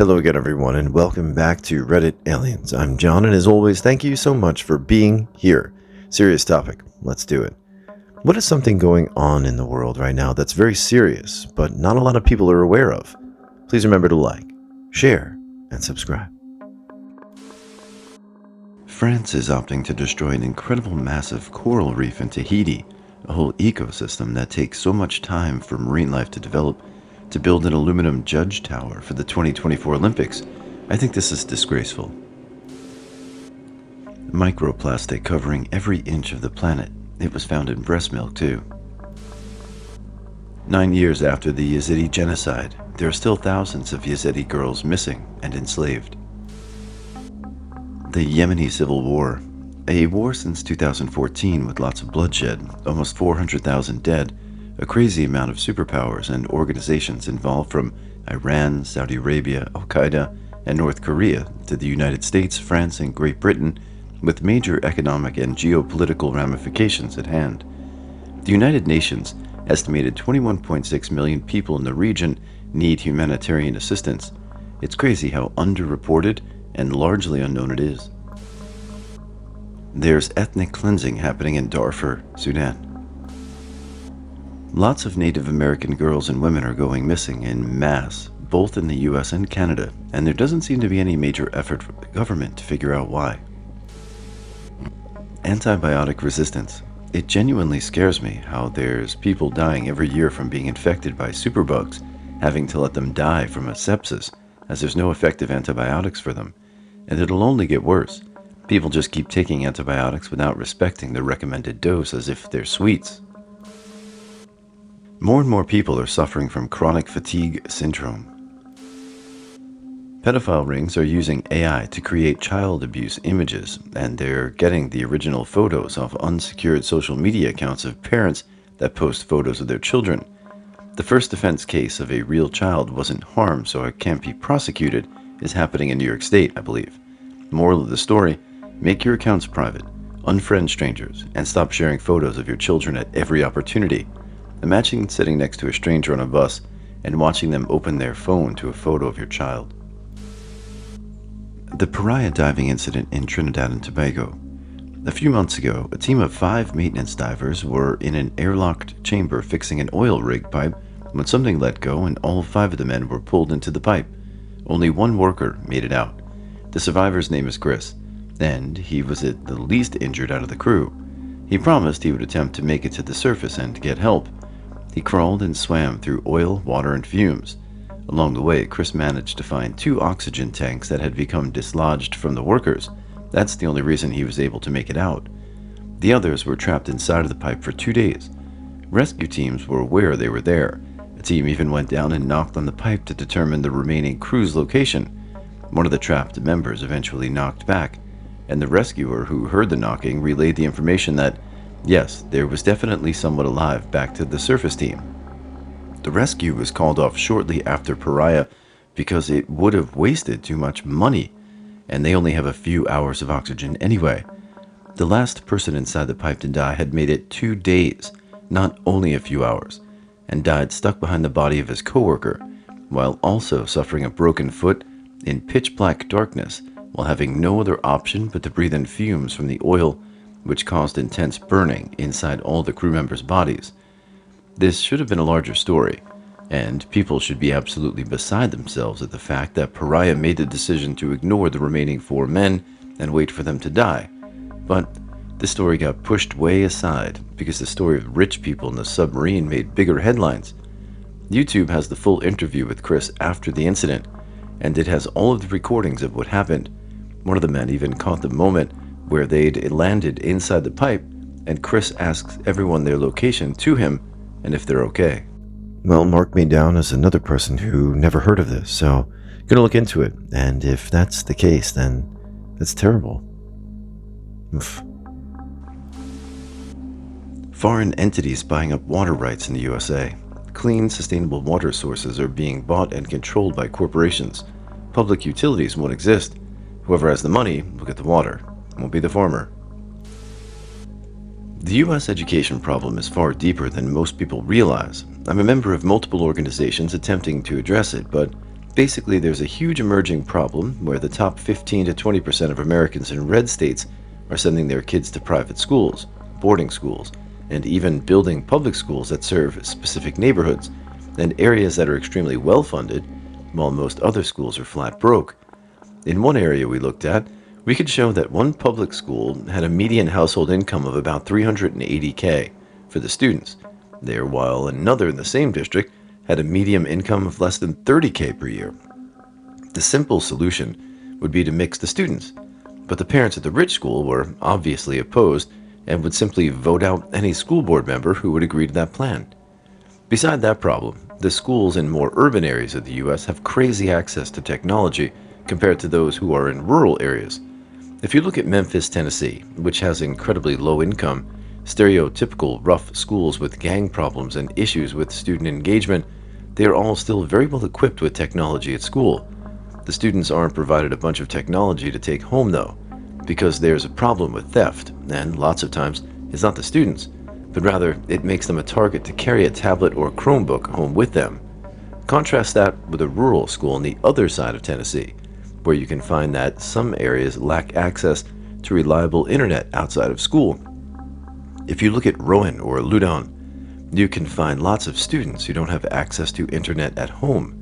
Hello again, everyone, and welcome back to Reddit Aliens. I'm John, and as always, thank you so much for being here. Serious topic. Let's do it. What is something going on in the world right now that's very serious, but not a lot of people are aware of? Please remember to like, share, and subscribe. France is opting to destroy an incredible massive coral reef in Tahiti, a whole ecosystem that takes so much time for marine life to develop, to build an aluminum judge tower for the 2024 Olympics. I think this is disgraceful. Microplastic covering every inch of the planet. It was found in breast milk too. 9 years after the Yazidi genocide, there are still thousands of Yazidi girls missing and enslaved. The Yemeni Civil War, a war since 2014 with lots of bloodshed, almost 400,000 dead, a crazy amount of superpowers and organizations involved from Iran, Saudi Arabia, Al-Qaeda, and North Korea to the United States, France, and Great Britain, with major economic and geopolitical ramifications at hand. The United Nations estimated 21.6 million people in the region need humanitarian assistance. It's crazy how underreported and largely unknown it is. There's ethnic cleansing happening in Darfur, Sudan. Lots of Native American girls and women are going missing en masse, both in the US and Canada, and there doesn't seem to be any major effort from the government to figure out why. Antibiotic resistance. It genuinely scares me how there's people dying every year from being infected by superbugs, having to let them die from a sepsis, as there's no effective antibiotics for them. And it'll only get worse. People just keep taking antibiotics without respecting the recommended dose as if they're sweets. More and more people are suffering from chronic fatigue syndrome. Pedophile rings are using AI to create child abuse images, and they're getting the original photos off unsecured social media accounts of parents that post photos of their children. The first defense case of a real child wasn't harmed, so it can't be prosecuted, is happening in New York State, I believe. Moral of the story, make your accounts private, unfriend strangers, and stop sharing photos of your children at every opportunity. Imagine sitting next to a stranger on a bus and watching them open their phone to a photo of your child. The Pariah diving incident in Trinidad and Tobago. A few months ago, a team of 5 maintenance divers were in an airlocked chamber fixing an oil rig pipe when something let go and all 5 of the men were pulled into the pipe. Only one worker made it out. The survivor's name is Chris, and he was at the least injured out of the crew. He promised he would attempt to make it to the surface and get help. He crawled and swam through oil, water, and fumes. Along the way, Chris managed to find 2 oxygen tanks that had become dislodged from the workers. That's the only reason he was able to make it out. The others were trapped inside of the pipe for 2 days. Rescue teams were aware they were there. A team even went down and knocked on the pipe to determine the remaining crew's location. One of the trapped members eventually knocked back, and the rescuer who heard the knocking relayed the information that, yes, there was definitely someone alive back to the surface team. The rescue was called off shortly after Pariah because it would have wasted too much money, and they only have a few hours of oxygen anyway. The last person inside the pipe to die had made it 2 days, not only a few hours, and died stuck behind the body of his coworker, while also suffering a broken foot in pitch-black darkness, while having no other option but to breathe in fumes from the oil, which caused intense burning inside all the crew members' bodies. This should have been a larger story, and people should be absolutely beside themselves at the fact that Pariah made the decision to ignore the remaining 4 men and wait for them to die. But the story got pushed way aside because the story of rich people in the submarine made bigger headlines. YouTube has the full interview with Chris after the incident, and it has all of the recordings of what happened. One of the men even caught the moment where they'd landed inside the pipe, and Chris asks everyone their location to him and if they're okay. Well, mark me down as another person who never heard of this, so I'm gonna look into it, and if that's the case, then that's terrible. Oof. Foreign entities buying up water rights in the USA. Clean, sustainable water sources are being bought and controlled by corporations. Public utilities won't exist. Whoever has the money will get the water. It won't be the farmer. The U.S. education problem is far deeper than most people realize. I'm a member of multiple organizations attempting to address it, but Basically, there's a huge emerging problem where the top 15 to 20% of Americans in red states are sending their kids to private schools, boarding schools, and even building public schools that serve specific neighborhoods and areas that are extremely well funded, while most other schools are flat broke. In one area we looked at, we could show that one public school had a median household income of about 380K for the students, there, while another in the same district had a median income of less than 30K per year. The simple solution would be to mix the students, but the parents at the rich school were obviously opposed and would simply vote out any school board member who would agree to that plan. Beside that problem, the schools in more urban areas of the US have crazy access to technology compared to those who are in rural areas. If you look at Memphis, Tennessee, which has incredibly low income, stereotypical rough schools with gang problems and issues with student engagement, they are all still very well equipped with technology at school. The students aren't provided a bunch of technology to take home though, because there's a problem with theft, and lots of times it's not the students, but rather it makes them a target to carry a tablet or Chromebook home with them. Contrast that with a rural school on the other side of Tennessee, where you can find that some areas lack access to reliable internet outside of school. If you look at Rowan or Loudon, you can find lots of students who don't have access to internet at home.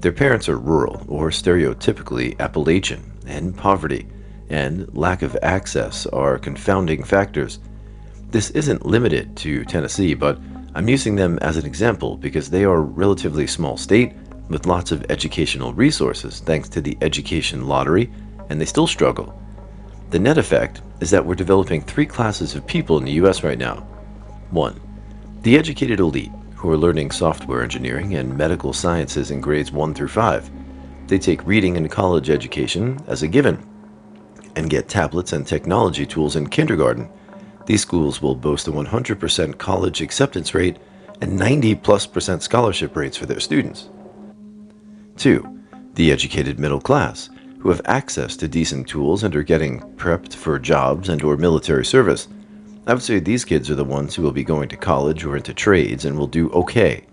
Their parents are rural or stereotypically Appalachian, and poverty and lack of access are confounding factors. This isn't limited to Tennessee, but I'm using them as an example because they are a relatively small state with lots of educational resources thanks to the education lottery, and they still struggle. The net effect is that we're developing three classes of people in the US right now. 1. The educated elite, who are learning software engineering and medical sciences in grades 1 through 5. They take reading and college education as a given and get tablets and technology tools in kindergarten. These schools will boast a 100% college acceptance rate and 90+% scholarship rates for their students. 2. The educated middle class, who have access to decent tools and are getting prepped for jobs and or military service. I would say these kids are the ones who will be going to college or into trades and will do okay.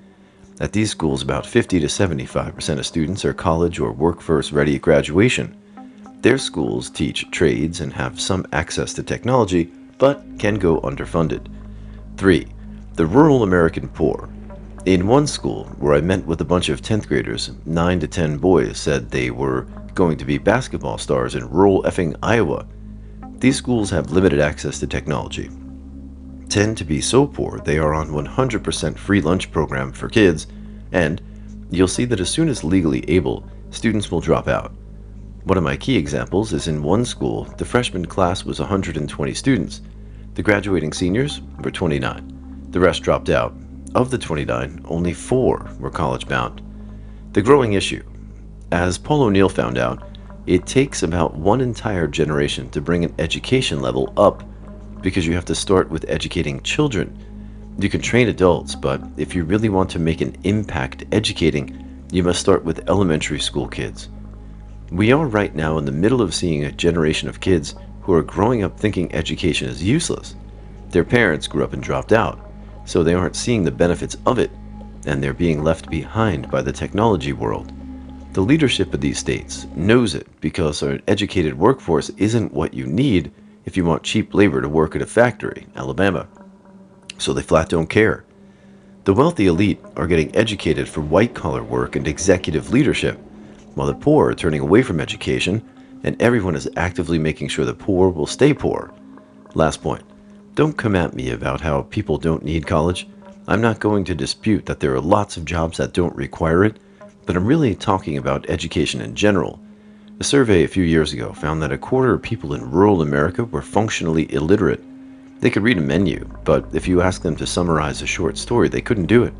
At these schools, about 50 to 75% of students are college or workforce ready at graduation. Their schools teach trades and have some access to technology, but can go underfunded. 3. The rural American poor. In one school where I met with a bunch of 10th graders, 9 to 10 boys said they were going to be basketball stars in rural effing Iowa. These schools have limited access to technology, tend to be so poor they are on 100% free lunch program for kids, and you'll see that as soon as legally able, students will drop out. One of my key examples is in one school, the freshman class was 120 students. The graduating seniors were 29. The rest dropped out. Of the 29, only 4 were college bound. The growing issue. As Paul O'Neill found out, it takes about one entire generation to bring an education level up because you have to start with educating children. You can train adults, but if you really want to make an impact educating, you must start with elementary school kids. We are right now in the middle of seeing a generation of kids who are growing up thinking education is useless. Their parents grew up and dropped out, so they aren't seeing the benefits of it, and they're being left behind by the technology world. The leadership of these states knows it because an educated workforce isn't what you need if you want cheap labor to work at a factory, Alabama. So they flat don't care. The wealthy elite are getting educated for white-collar work and executive leadership, while the poor are turning away from education, and everyone is actively making sure the poor will stay poor. Last point. Don't come at me about how people don't need college. I'm not going to dispute that there are lots of jobs that don't require it, but I'm really talking about education in general. A survey a few years ago found that a quarter of people in rural America were functionally illiterate. They could read a menu, but if you asked them to summarize a short story, they couldn't do it.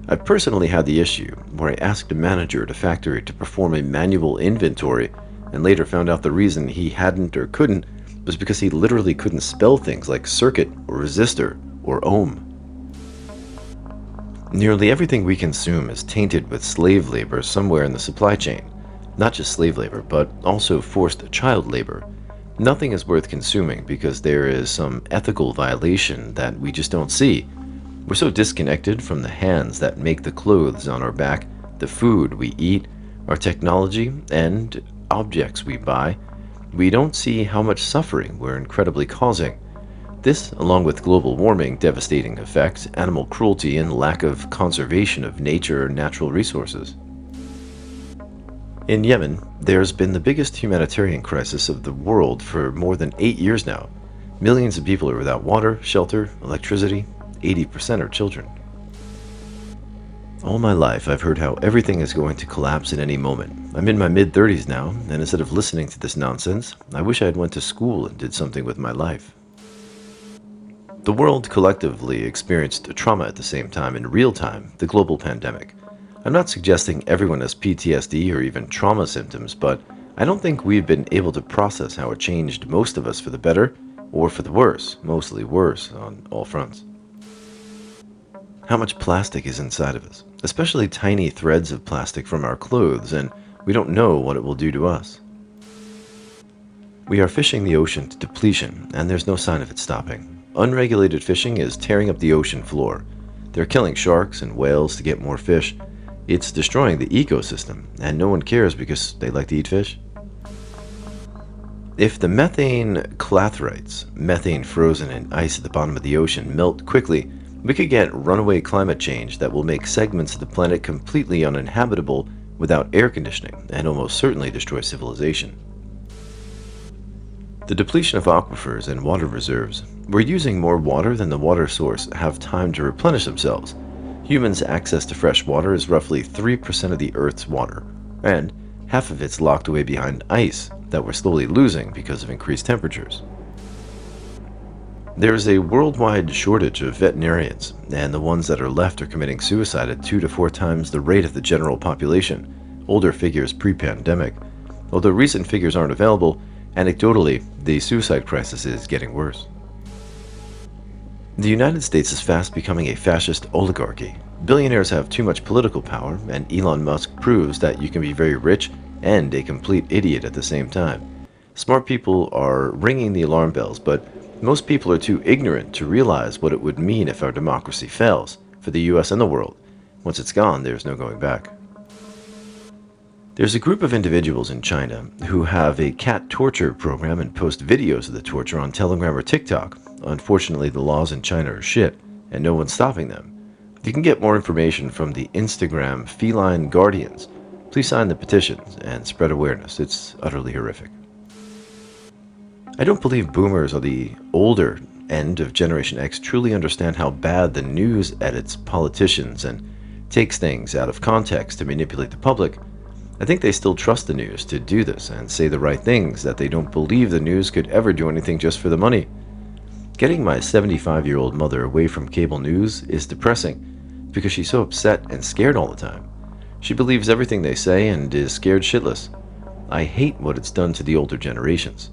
I personally had the issue where I asked a manager at a factory to perform a manual inventory and later found out the reason he hadn't or couldn't was because he literally couldn't spell things like circuit or resistor or ohm. Nearly everything we consume is tainted with slave labor somewhere in the supply chain. Not just slave labor, but also forced child labor. Nothing is worth consuming because there is some ethical violation that we just don't see. We're so disconnected from the hands that make the clothes on our back, the food we eat, our technology, and objects we buy, we don't see how much suffering we're incredibly causing. This, along with global warming, devastating effects, animal cruelty, and lack of conservation of nature or natural resources. In Yemen, there's been the biggest humanitarian crisis of the world for more than 8 years now. Millions of people are without water, shelter, electricity. 80% are children. All my life, I've heard how everything is going to collapse at any moment. I'm in my mid-30s now, and instead of listening to this nonsense, I wish I had went to school and did something with my life. The world collectively experienced a trauma at the same time in real time, the global pandemic. I'm not suggesting everyone has PTSD or even trauma symptoms, but I don't think we've been able to process how it changed most of us for the better or for the worse, mostly worse on all fronts. How much plastic is inside of us, especially tiny threads of plastic from our clothes, and we don't know what it will do to us. We are fishing the ocean to depletion, and there's no sign of it stopping. Unregulated fishing is tearing up the ocean floor. They're killing sharks and whales to get more fish. It's destroying the ecosystem, and no one cares because they like to eat fish. If the methane clathrates, methane frozen in ice at the bottom of the ocean, melt quickly, we could get runaway climate change that will make segments of the planet completely uninhabitable without air conditioning and almost certainly destroy civilization. The depletion of aquifers and water reserves. We're using more water than the water source have time to replenish themselves. Humans' access to fresh water is roughly 3% of the Earth's water, and half of it's locked away behind ice that we're slowly losing because of increased temperatures. There is a worldwide shortage of veterinarians, and the ones that are left are committing suicide at 2 to 4 times the rate of the general population, older figures pre-pandemic. Although recent figures aren't available, anecdotally, the suicide crisis is getting worse. The United States is fast becoming a fascist oligarchy. Billionaires have too much political power, and Elon Musk proves that you can be very rich and a complete idiot at the same time. Smart people are ringing the alarm bells, but most people are too ignorant to realize what it would mean if our democracy fails, for the US and the world. Once it's gone, there's no going back. There's a group of individuals in China who have a cat torture program and post videos of the torture on Telegram or TikTok. Unfortunately, the laws in China are shit, and no one's stopping them. You can get more information from the Instagram Feline Guardians. Please sign the petitions and spread awareness. It's utterly horrific. I don't believe boomers or the older end of Generation X truly understand how bad the news edits politicians and takes things out of context to manipulate the public. I think they still trust the news to do this and say the right things, that they don't believe the news could ever do anything just for the money. Getting my 75-year-old mother away from cable news is depressing because she's so upset and scared all the time. She believes everything they say and is scared shitless. I hate what it's done to the older generations.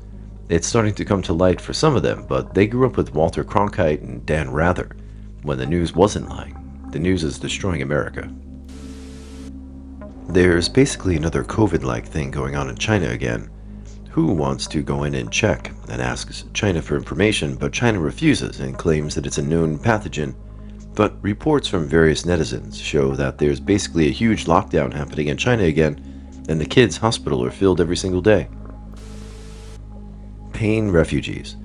It's starting to come to light for some of them, but they grew up with Walter Cronkite and Dan Rather, when the news wasn't lying. The news is destroying America. There's basically another COVID-like thing going on in China again. WHO wants to go in and check and asks China for information, but China refuses and claims that it's a known pathogen. But reports from various netizens show that there's basically a huge lockdown happening in China again, and the kids' hospital are filled every single day. Pain refugees.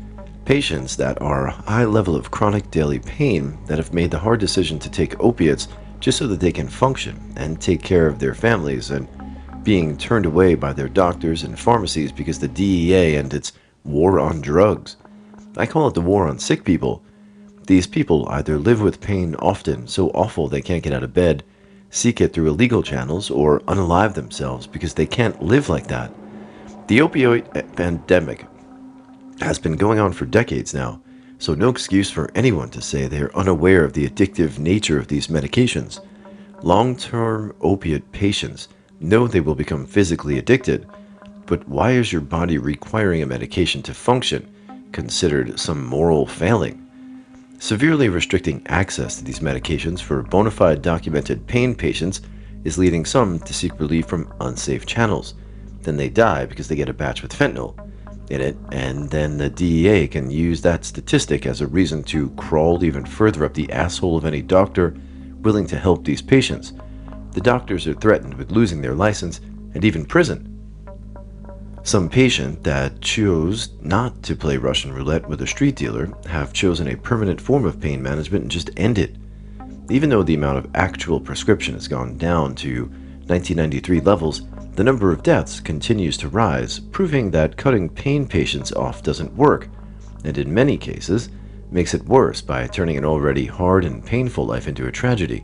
Patients that are a high level of chronic daily pain that have made the hard decision to take opiates just so that they can function and take care of their families, and being turned away by their doctors and pharmacies because the DEA and its war on drugs. I call it the war on sick people. These people either live with pain often so awful they can't get out of bed, seek it through illegal channels, or unalive themselves because they can't live like that. The opioid pandemic has been going on for decades now, so no excuse for anyone to say they are unaware of the addictive nature of these medications. Long-term opiate patients know they will become physically addicted, but why is your body requiring a medication to function considered some moral failing? Severely restricting access to these medications for bona fide documented pain patients is leading some to seek relief from unsafe channels. Then they die because they get a batch with fentanyl in it, and then the DEA can use that statistic as a reason to crawl even further up the asshole of any doctor willing to help these patients. The doctors are threatened with losing their license and even prison. Some patient that chose not to play Russian roulette with a street dealer have chosen a permanent form of pain management and just end it. Even though the amount of actual prescription has gone down to 1993 levels, the number of deaths continues to rise, proving that cutting pain patients off doesn't work, and in many cases, makes it worse by turning an already hard and painful life into a tragedy.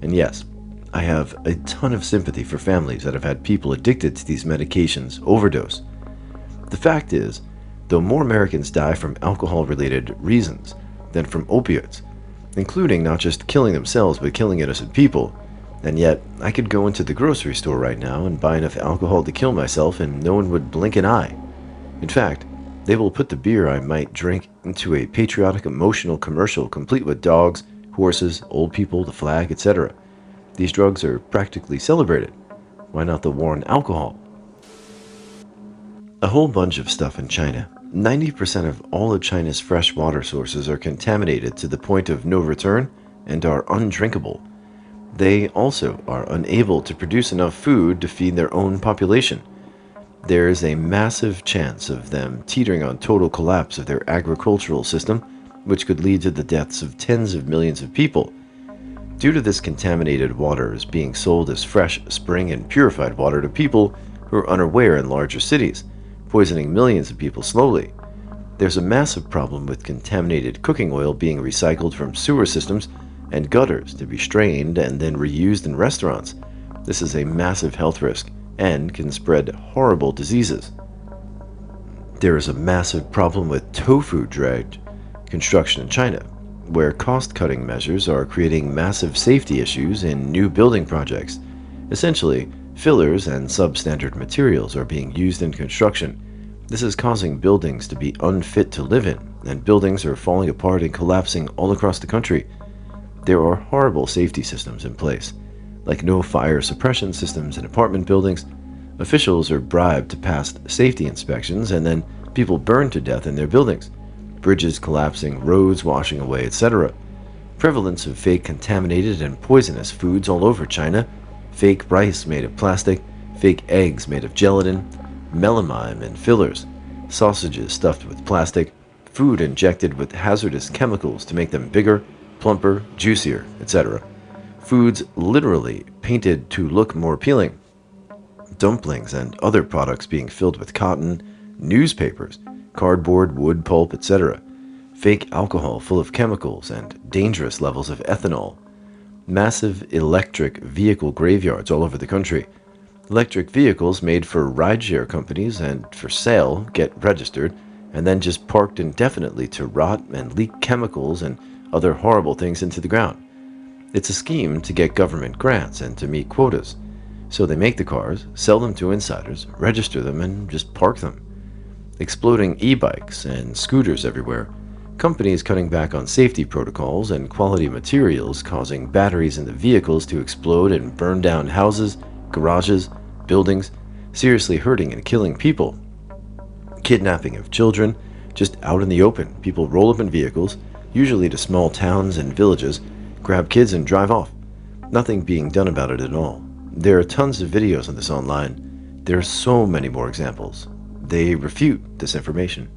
And yes, I have a ton of sympathy for families that have had people addicted to these medications overdose. The fact is, though more Americans die from alcohol-related reasons than from opioids, including not just killing themselves but killing innocent people, and yet I could go into the grocery store right now and buy enough alcohol to kill myself and no one would blink an eye. In fact, they will put the beer I might drink into a patriotic emotional commercial complete with dogs, horses, old people, the flag, etc. These drugs are practically celebrated. Why not the war on alcohol? A whole bunch of stuff in China. 90% of all of China's fresh water sources are contaminated to the point of no return and are undrinkable. They also are unable to produce enough food to feed their own population. There is a massive chance of them teetering on total collapse of their agricultural system, which could lead to the deaths of tens of millions of people. Due to this contaminated water is being sold as fresh spring and purified water to people who are unaware in larger cities, poisoning millions of people slowly. There's a massive problem with contaminated cooking oil being recycled from sewer systems and gutters to be strained and then reused in restaurants. This is a massive health risk and can spread horrible diseases. There is a massive problem with tofu-dragged construction in China, where cost-cutting measures are creating massive safety issues in new building projects. Essentially, fillers and substandard materials are being used in construction. This is causing buildings to be unfit to live in, and buildings are falling apart and collapsing all across the country. There are horrible safety systems in place, like no fire suppression systems in apartment buildings. Officials are bribed to pass safety inspections, and then people burn to death in their buildings. Bridges collapsing, roads washing away, etc. Prevalence of fake contaminated and poisonous foods all over China. Fake rice made of plastic, fake eggs made of gelatin, melamine and fillers, sausages stuffed with plastic, food injected with hazardous chemicals to make them bigger, plumper, juicier, etc. Foods literally painted to look more appealing. Dumplings and other products being filled with cotton, newspapers, cardboard, wood pulp, etc. Fake alcohol full of chemicals and dangerous levels of ethanol. Massive electric vehicle graveyards all over the country. Electric vehicles made for rideshare companies and for sale get registered and then just parked indefinitely to rot and leak chemicals and other horrible things into the ground. It's a scheme to get government grants and to meet quotas. So they make the cars, sell them to insiders, register them, and just park them. Exploding e-bikes and scooters everywhere. Companies cutting back on safety protocols and quality materials, causing batteries in the vehicles to explode and burn down houses, garages, buildings, seriously hurting and killing people. Kidnapping of children, just out in the open. People roll up in vehicles, usually to small towns and villages, grab kids and drive off. Nothing being done about it at all. There are tons of videos on this online. There are so many more examples. They refute this information.